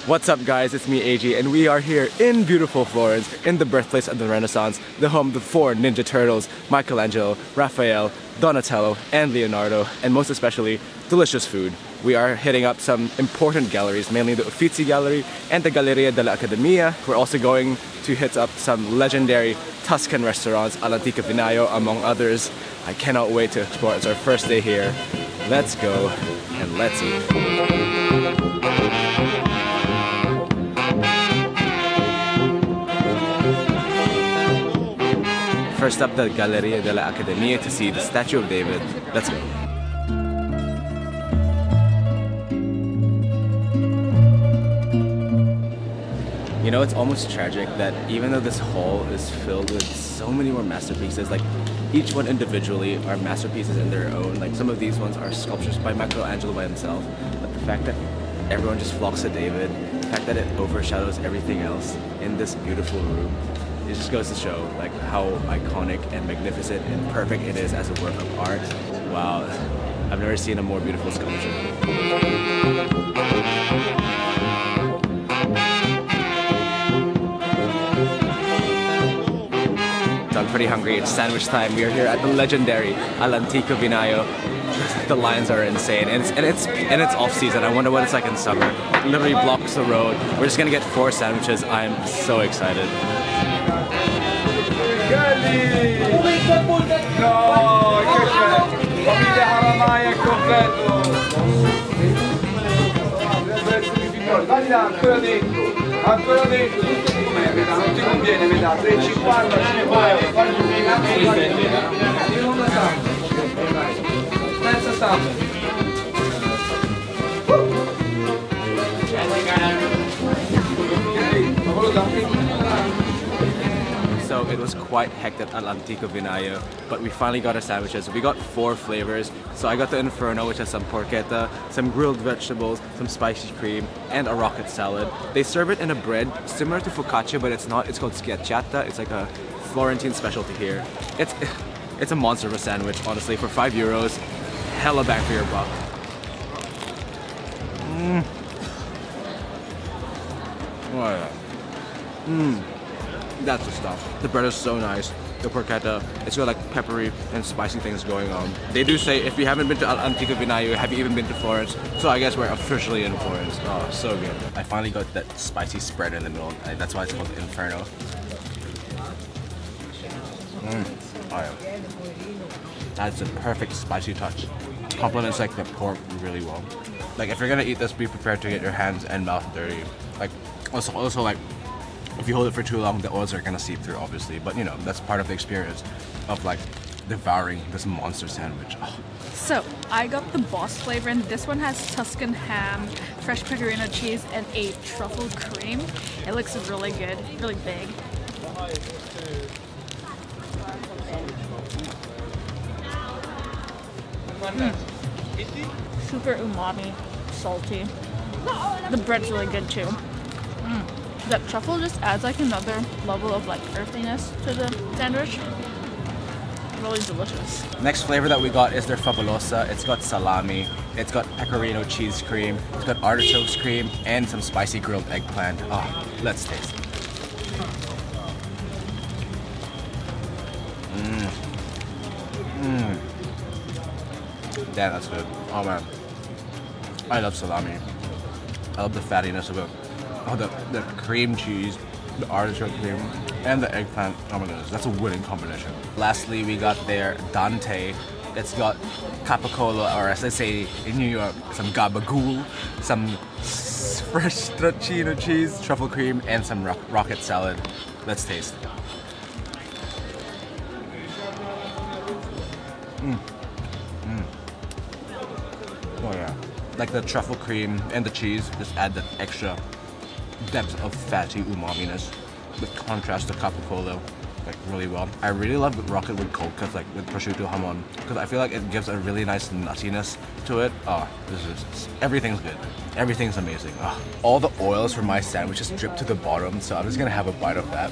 What's up guys, it's me AG and we are here in beautiful Florence, in the birthplace of the Renaissance, the home of the 4 Ninja Turtles, Michelangelo, Raphael, Donatello, and Leonardo, and most especially, delicious food. We are hitting up some important galleries, mainly the Uffizi Gallery and the Galleria della Accademia. We're also going to hit up some legendary Tuscan restaurants, Antico Vinaio, among others. I cannot wait to explore. It's our first day here. Let's go and let's eat. First up, the Galleria della Accademia to see the statue of David. Let's go. You know, it's almost tragic that even though this hall is filled with so many more masterpieces, like each one individually are masterpieces in their own. Like some of these ones are sculptures by Michelangelo by himself. But the fact that everyone just flocks to David, the fact that it overshadows everything else in this beautiful room, it just goes to show like how iconic and magnificent and perfect it is as a work of art. Wow, I've never seen a more beautiful sculpture. So I'm pretty hungry. It's sandwich time. We are here at the legendary Antico Vinaio. The lines are insane, and it's off season. I wonder what it's like in summer. It literally blocks the road. We're just gonna get 4 sandwiches. I'm so excited. So it was quite hectic at Antico Vinaio, but we finally got our sandwiches. We got 4 flavors. So I got the Inferno, which has some porchetta, some grilled vegetables, some spicy cream, and a rocket salad. They serve it in a bread similar to focaccia, but it's not. It's called schiacciata. It's like a Florentine specialty here. It's a monster of a sandwich, honestly. For €5, hella bang for your buck. Oh yeah. That's the stuff. The bread is so nice. The porchetta, it's got like peppery and spicy things going on. They do say if you haven't been to Antico Vinaio, have you even been to Florence? So I guess we're officially in Florence. Oh, so good. I finally got that spicy spread in the middle. That's why it's called Inferno. Oh yeah. That's a perfect spicy touch. Complements like the pork really well. Like if you're gonna eat this, be prepared to get your hands and mouth dirty. Like also like if you hold it for too long, the oils are gonna seep through, obviously. But you know, that's part of the experience of like devouring this monster sandwich. Oh. So I got the boss flavor, and this one has Tuscan ham, fresh pecorino cheese, and a truffle cream. It looks really good, really big. Super umami, salty. The bread's really good too. That truffle just adds like another level of like earthiness to the sandwich. Really delicious. Next flavor that we got is their fabulosa. It's got salami, it's got pecorino cheese cream, it's got artichokes cream, and some spicy grilled eggplant. Oh, let's taste it. Damn, that's good. Oh man, I love salami. I love the fattiness of it. Oh, the cream cheese, the artichoke cream, and the eggplant. Oh my goodness, that's a winning combination. Lastly, we got their Dante. It's got Capacolo, or as I say in New York, some gabagool, some fresh stracchino cheese, truffle cream, and some rocket salad. Let's taste. Oh yeah, like the truffle cream and the cheese just add that extra depth of fatty umaminess with contrast to Capacolo like really well. I really love rocket with cold cuts, like with prosciutto hamon, because I feel like it gives a really nice nuttiness to it. Oh, everything's good. Everything's amazing. Oh. All the oils from my sandwich just drip to the bottom, so I'm just gonna have a bite of that.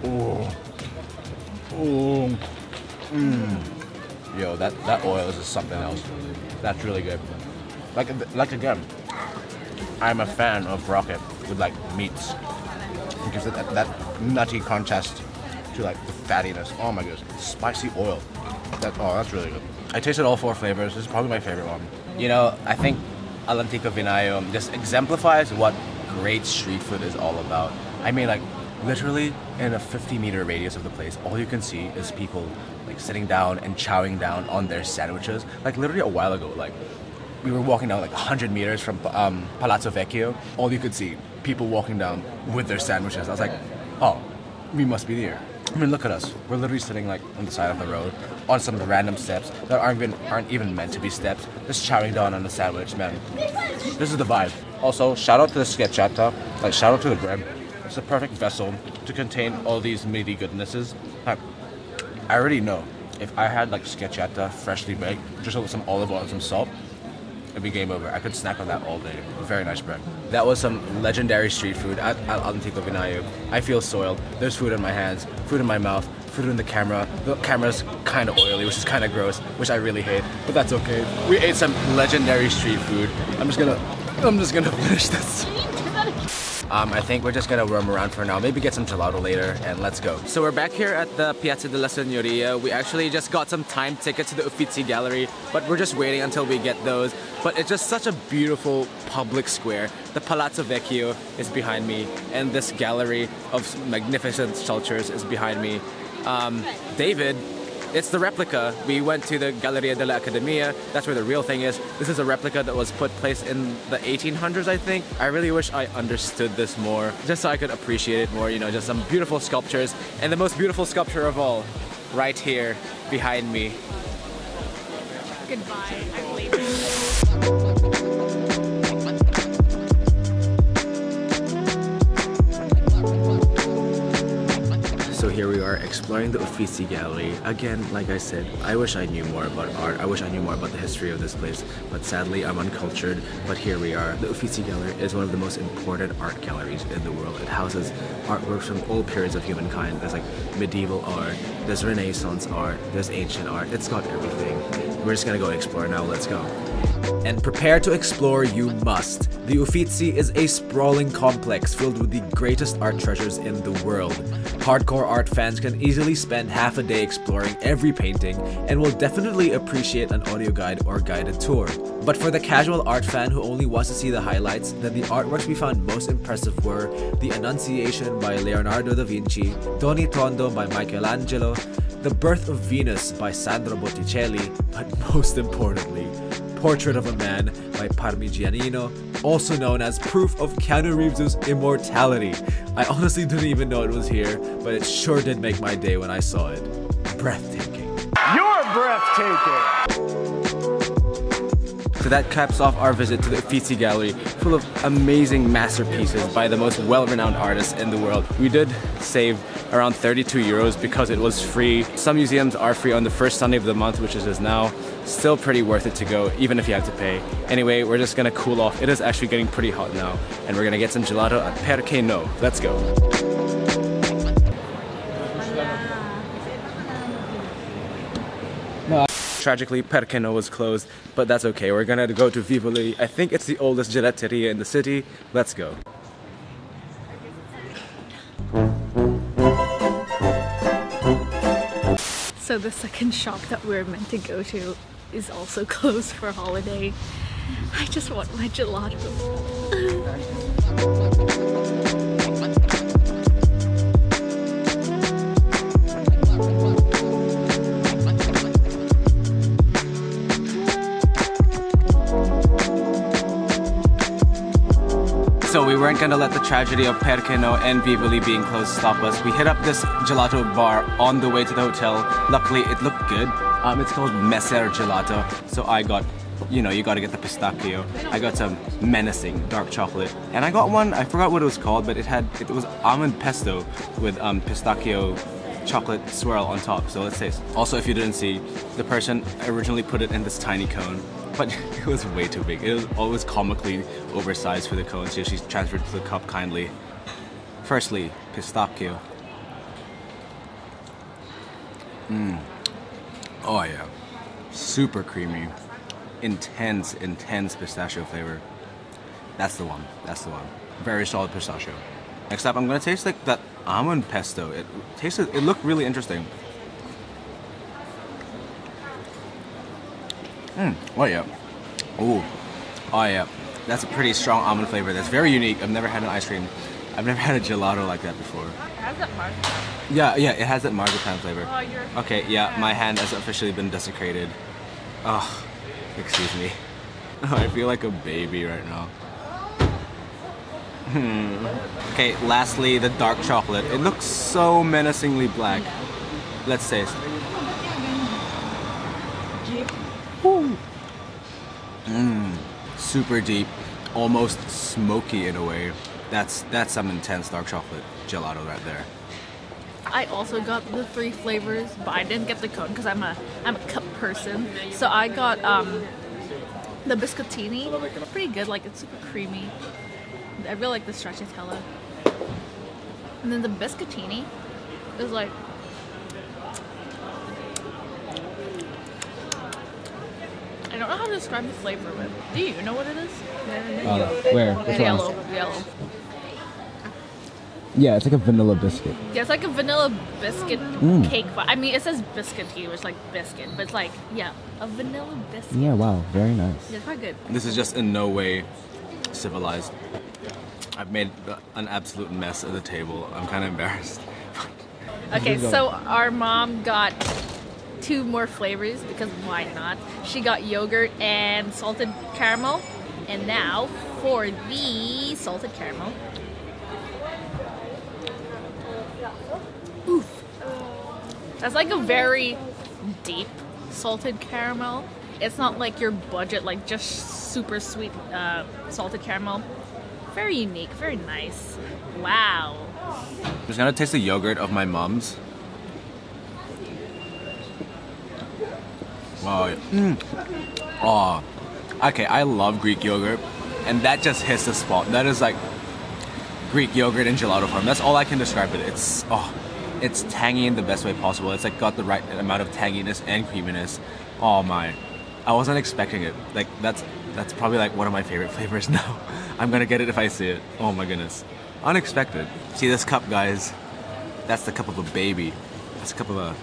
Oh. Oh. Yo, that oil is just something else. That's really good. Like again, I'm a fan of rocket with like meats. It gives it that nutty contrast to like the fattiness. Oh my goodness, spicy oil. That's really good. I tasted all 4 flavors. This is probably my favorite one. You know, I think Antico Vinaio just exemplifies what great street food is all about. I mean, like, literally in a 50-meter radius of the place, all you can see is people like sitting down and chowing down on their sandwiches. Like literally a while ago, like we were walking down like 100 meters from Palazzo Vecchio. All you could see, people walking down with their sandwiches. I was like, oh, we must be there. I mean, look at us. We're literally sitting like on the side of the road, on some random steps that aren't even meant to be steps, just chowing down on the sandwich, man. This is the vibe. Also, shout out to the scheggiata, like shout out to the bread. It's the perfect vessel to contain all these meaty goodnesses. I already know if I had like scheggiata freshly baked, just with some olive oil and some salt, it'd be game over. I could snack on that all day. Very nice bread. That was some legendary street food at Antico Vinaio. I feel soiled. There's food in my hands, food in my mouth, food in the camera. The camera's kind of oily, which is kind of gross, which I really hate, but that's okay. We ate some legendary street food. I'm just gonna finish this. I think we're just gonna roam around for now, maybe get some gelato later, and let's go. So we're back here at the Piazza della Signoria. We actually just got some time tickets to the Uffizi Gallery, but we're just waiting until we get those. But it's just such a beautiful public square. The Palazzo Vecchio is behind me, and this gallery of magnificent sculptures is behind me. David, it's the replica. We went to the Galleria della Accademia. That's where the real thing is. This is a replica that was put place in the 1800s, I think. I really wish I understood this more, just so I could appreciate it more, you know, just some beautiful sculptures. And the most beautiful sculpture of all, right here, behind me. Goodbye, I'm leaving. So here we are exploring the Uffizi Gallery. Again, like I said, I wish I knew more about art. I wish I knew more about the history of this place, but sadly I'm uncultured. But here we are. The Uffizi Gallery is one of the most important art galleries in the world. It houses artworks from all periods of humankind. There's like medieval art, there's Renaissance art, there's ancient art. It's got everything. We're just gonna go explore now. Let's go. And prepare to explore you must. The Uffizi is a sprawling complex filled with the greatest art treasures in the world. Hardcore art fans can easily spend half a day exploring every painting and will definitely appreciate an audio guide or guided tour. But for the casual art fan who only wants to see the highlights, then the artworks we found most impressive were The Annunciation by Leonardo da Vinci, Doni Tondo by Michelangelo, The Birth of Venus by Sandro Botticelli, but most importantly, Portrait of a Man by Parmigianino, also known as proof of Keanu Reeves' immortality. I honestly didn't even know it was here, but it sure did make my day when I saw it. Breathtaking. You're breathtaking! So that caps off our visit to the Uffizi Gallery, full of amazing masterpieces by the most well-renowned artists in the world. We did save around 32 euros because it was free. Some museums are free on the first Sunday of the month, which is now. Still pretty worth it to go, even if you have to pay. Anyway, we're just gonna cool off. It is actually getting pretty hot now, and we're gonna get some gelato at Perché No. Let's go. Tragically, Perché No was closed, but that's okay. We're gonna go to Vivoli. I think it's the oldest gelateria in the city. Let's go. So the second shop that we're meant to go to is also closed for holiday. I just want my gelato. So we weren't gonna let the tragedy of Perché No and Vivoli being closed stop us. We hit up this gelato bar on the way to the hotel. Luckily, it looked good. It's called Messer Gelato. So I got, you know, you gotta get the pistachio. I got some menacing dark chocolate. And I got one, I forgot what it was called, but it was almond pesto with pistachio chocolate swirl on top. So let's taste. Also, if you didn't see, the person originally put it in this tiny cone, but it was way too big. It was always comically oversized for the cone, so she transferred to the cup kindly. Firstly, pistachio. Oh yeah, super creamy. intense, intense pistachio flavor. That's the one. That's the one. Very solid pistachio. Next up, I'm gonna taste like that almond pesto. It looked really interesting. Oh yeah. Ooh. Oh yeah. That's a pretty strong almond flavor. That's very unique. I've never had an ice cream. I've never had a gelato like that before. It has that marzipan. Yeah, it has that marzipan flavor. Oh, you're... Okay, yeah, my hand has officially been desecrated. Oh, excuse me. Oh, I feel like a baby right now. Okay, lastly, the dark chocolate. It looks so menacingly black. Let's taste. Super deep, almost smoky in a way. That's some intense dark chocolate gelato right there. I also got the 3 flavors, but I didn't get the cone because I'm a cup person. So I got the biscottini. Pretty good, like it's super creamy. I really like the stracciatella. And then the biscottini is like I don't know how to describe the flavor, but do you know what it is? Where? Which Yellow. Yeah, it's like a vanilla biscuit. Yeah, it's like a vanilla biscuit cake. I mean, it says biscuity, which is like biscuit, but it's like, yeah, a vanilla biscuit. Yeah, wow, very nice. Yeah, it's quite good. This is just in no way civilized. I've made an absolute mess at the table. I'm kind of embarrassed. Okay, so our mom got 2 more flavors because why not? She got yogurt and salted caramel. And now for the salted caramel. Oof. That's like a very deep salted caramel. It's not like your budget, like just super sweet salted caramel. Very unique, very nice. Wow. I'm just gonna taste the yogurt of my mom's. Wow. Oh. Okay, I love Greek yogurt, and that just hits the spot. That is like Greek yogurt in gelato form. That's all I can describe it. It's tangy in the best way possible. It's like got the right amount of tanginess and creaminess. Oh my. I wasn't expecting it. Like that's probably like one of my favorite flavors now. I'm gonna get it if I see it. Oh my goodness. Unexpected. See this cup, guys? That's the cup of a baby. That's a cup of a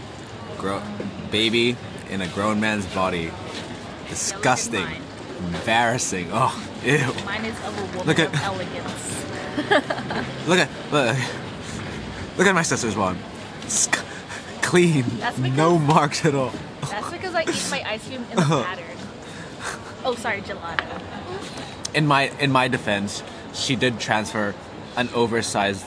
baby in a grown man's body. Disgusting. Embarrassing. Oh, ew. Mine is of a woman of elegance. Look at my sister's one. Clean. No marks at all. That's because I eat my ice cream in the pattern. Oh, sorry, gelato. In my defense, she did transfer an oversized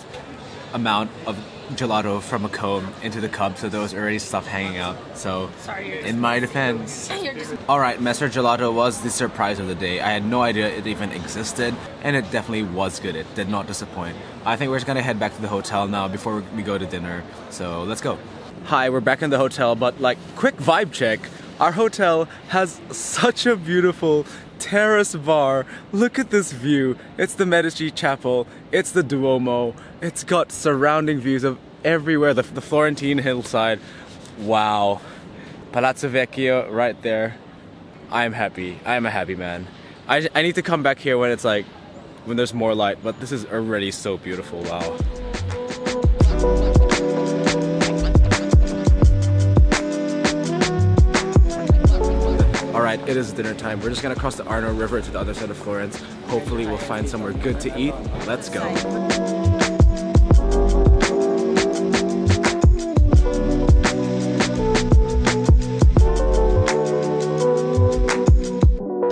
amount of gelato from a cone into the cup, so there was already stuff hanging out. So, sorry, in my defense. You're just... Alright, Messer Gelato was the surprise of the day. I had no idea it even existed, and it definitely was good. It did not disappoint. I think we're just gonna head back to the hotel now before we go to dinner. So, let's go. Hi, we're back in the hotel, but like, quick vibe check. Our hotel has such a beautiful terrace bar. Look at this view. It's the Medici Chapel. It's the Duomo. It's got surrounding views of everywhere. The Florentine hillside. Wow. Palazzo Vecchio right there. I'm happy. I'm a happy man. I need to come back here when it's like, when there's more light, but this is already so beautiful. Wow. Alright, it is dinner time. We're just gonna cross the Arno River to the other side of Florence. Hopefully we'll find somewhere good to eat. Let's go.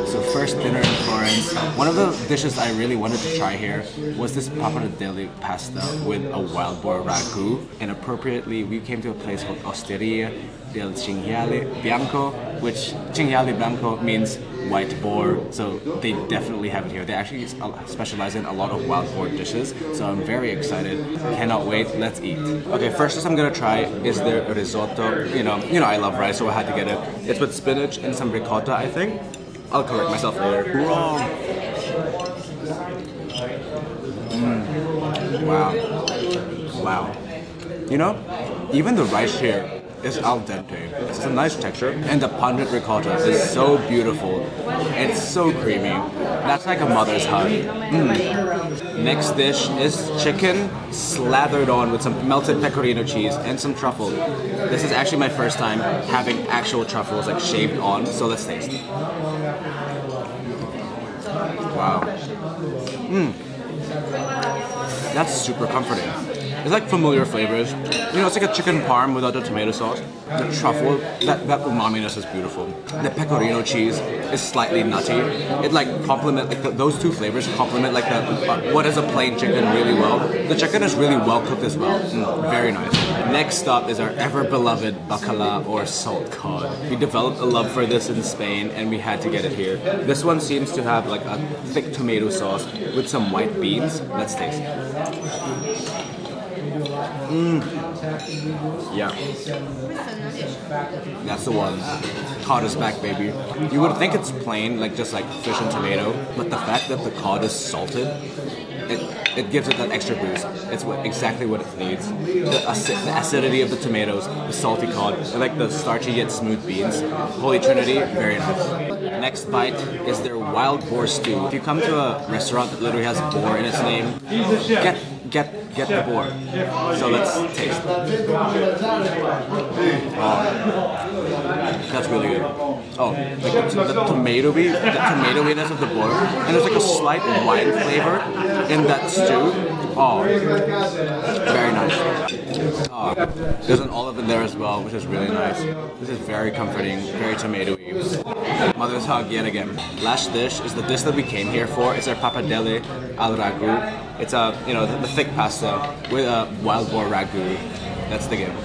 So first dinner in Florence. One of the dishes I really wanted to try here was this pappardelle pasta with a wild boar ragu. And appropriately, we came to a place called Osteria del Cinghiale Bianco, which Cinghiale Bianco means white boar, so they definitely have it here. They actually specialize in a lot of wild boar dishes, so I'm very excited. Cannot wait. Let's eat. Okay, first dish I'm gonna try is their risotto. You know I love rice, so I had to get it. It's with spinach and some ricotta, I think. I'll correct myself later. Wow. Wow. You know, even the rice here is al dente. It's a nice texture, and the pungent ricotta is so beautiful. It's so creamy. That's like a mother's hug. Next dish is chicken slathered on with some melted pecorino cheese and some truffle. This is actually my first time having actual truffles like shaved on, so let's taste. Wow. That's super comforting. It's like familiar flavors. You know, it's like a chicken parm without the tomato sauce. The truffle, that umami-ness is beautiful. The pecorino cheese is slightly nutty. It like complement, like those two flavors complement like what is a plain chicken really well. The chicken is really well cooked as well. Very nice. Next up is our ever beloved bacala or salt cod. We developed a love for this in Spain and we had to get it here. This one seems to have like a thick tomato sauce with some white beans. Let's taste. Yeah. That's the one. Cod is back, baby. You would think it's plain, like just like fish and tomato, but the fact that the cod is salted, it gives it that extra boost. It's exactly what it needs. The acidity of the tomatoes, the salty cod, and like the starchy yet smooth beans. Holy Trinity, very nice. Next bite is their wild boar stew. If you come to a restaurant that literally has boar in its name, get the boar. So let's taste. That's really good. Oh, like the tomatoiness of the boar, and there's like a slight wine flavor in that stew. Oh, very nice. There's an olive in there as well, which is really nice. This is very comforting, very tomatoey. Mother's hug yet again. Last dish is the dish that we came here for. It's our pappardelle al ragu. It's a, you know, the thick pasta with a wild boar ragu. That's the game.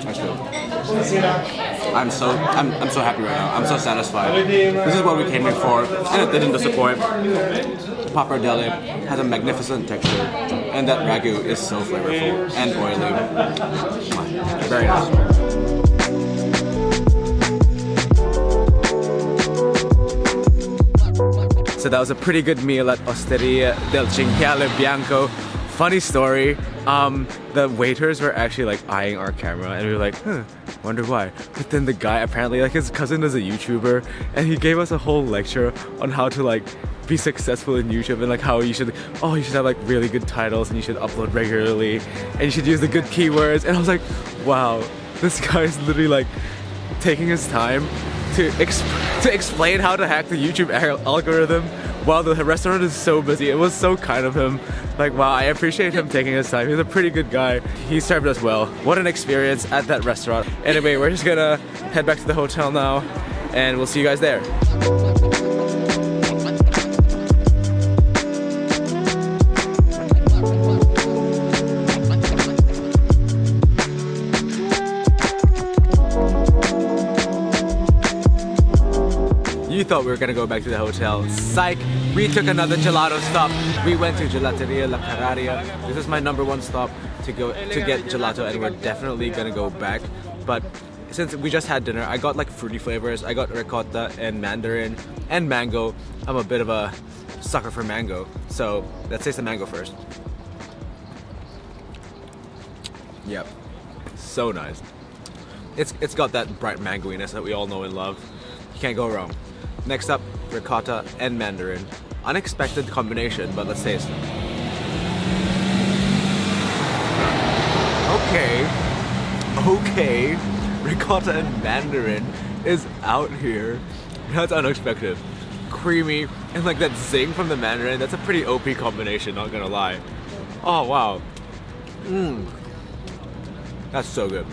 That's good. I'm so happy right now. I'm so satisfied. This is what we came here for, and it didn't disappoint. Pappardelle has a magnificent texture, and that ragu is so flavorful and oily. Very nice. So that was a pretty good meal at Osteria del Cinghiale Bianco. Funny story, the waiters were actually like eyeing our camera and we were like, wonder why. But then the guy, apparently like his cousin is a YouTuber, and he gave us a whole lecture on how to like be successful in YouTube and like how you should have like really good titles and you should upload regularly and you should use the good keywords. And I was like, wow, this guy is literally like taking his time to explain how to hack the YouTube algorithm while the restaurant is so busy. It was so kind of him. Like, wow, I appreciate him taking his time. He's a pretty good guy. He served us well. What an experience at that restaurant. Anyway, we're just gonna head back to the hotel now and we'll see you guys there. You thought we were gonna go back to the hotel. Psych! We took another gelato stop. We went to Gelateria La Carraia. This is my #1 stop to get gelato, and we're definitely gonna go back. But since we just had dinner, I got like fruity flavors. I got ricotta and mandarin and mango. I'm a bit of a sucker for mango, so let's taste the mango first. Yep, so nice. It's got that bright mangoiness that we all know and love. You can't go wrong. Next up, ricotta and mandarin. Unexpected combination, but let's taste. Okay, ricotta and mandarin is out here. That's unexpected. Creamy, and like that zing from the mandarin, that's a pretty OP combination, not gonna lie. Oh wow. That's so good.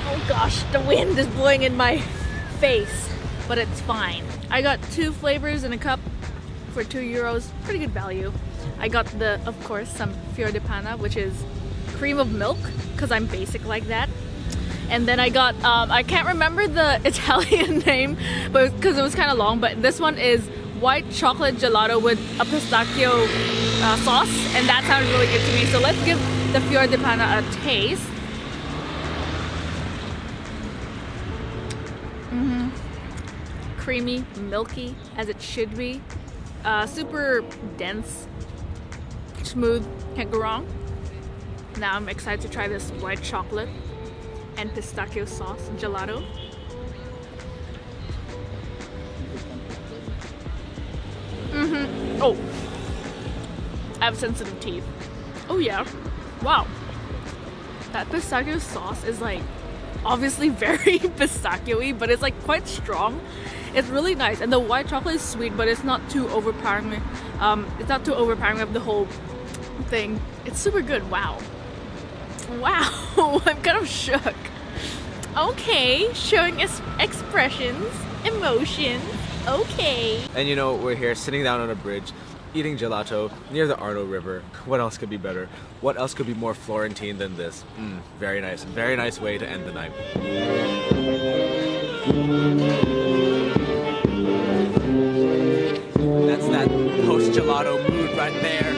Oh gosh, the wind is blowing in my face, but it's fine. I got 2 flavors in a cup for €2. Pretty good value. I got of course, some fior di panna, which is cream of milk, because I'm basic like that. And then I got, I can't remember the Italian name, but because it was kind of long, but this one is white chocolate gelato with a pistachio sauce, and that sounded really good to me. So let's give the fior di panna a taste. Creamy, milky, as it should be. Super dense. Smooth, can't go wrong. Now I'm excited to try this white chocolate and pistachio sauce gelato. Oh, I have sensitive teeth. Oh yeah, wow. That pistachio sauce is like obviously very pistachio-y, but it's like quite strong. It's really nice, and the white chocolate is sweet, but it's not too overpowering. It's not too overpowering of the whole thing. It's super good. Wow. Wow, I'm kind of shook. Okay, showing us expressions, emotions. Okay. And you know, we're here sitting down on a bridge, eating gelato near the Arno River. What else could be better? What else could be more Florentine than this? Very nice. Very nice way to end the night. That's that post-gelato mood right there.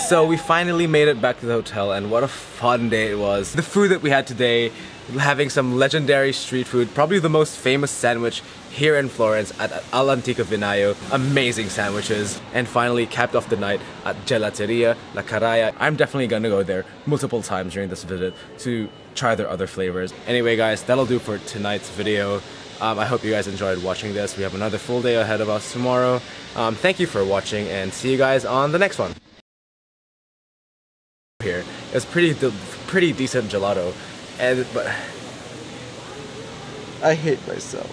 So we finally made it back to the hotel, and what a fun day it was. The food that we had today, having some legendary street food, probably the most famous sandwich here in Florence at Antico Vinaio. Amazing sandwiches. And finally capped off the night at Gelateria La Carraia. I'm definitely gonna go there multiple times during this visit to try their other flavors. Anyway guys, that'll do for tonight's video. I hope you guys enjoyed watching this. We have another full day ahead of us tomorrow. Thank you for watching, and see you guys on the next one. Here, it's pretty decent gelato, but I hate myself.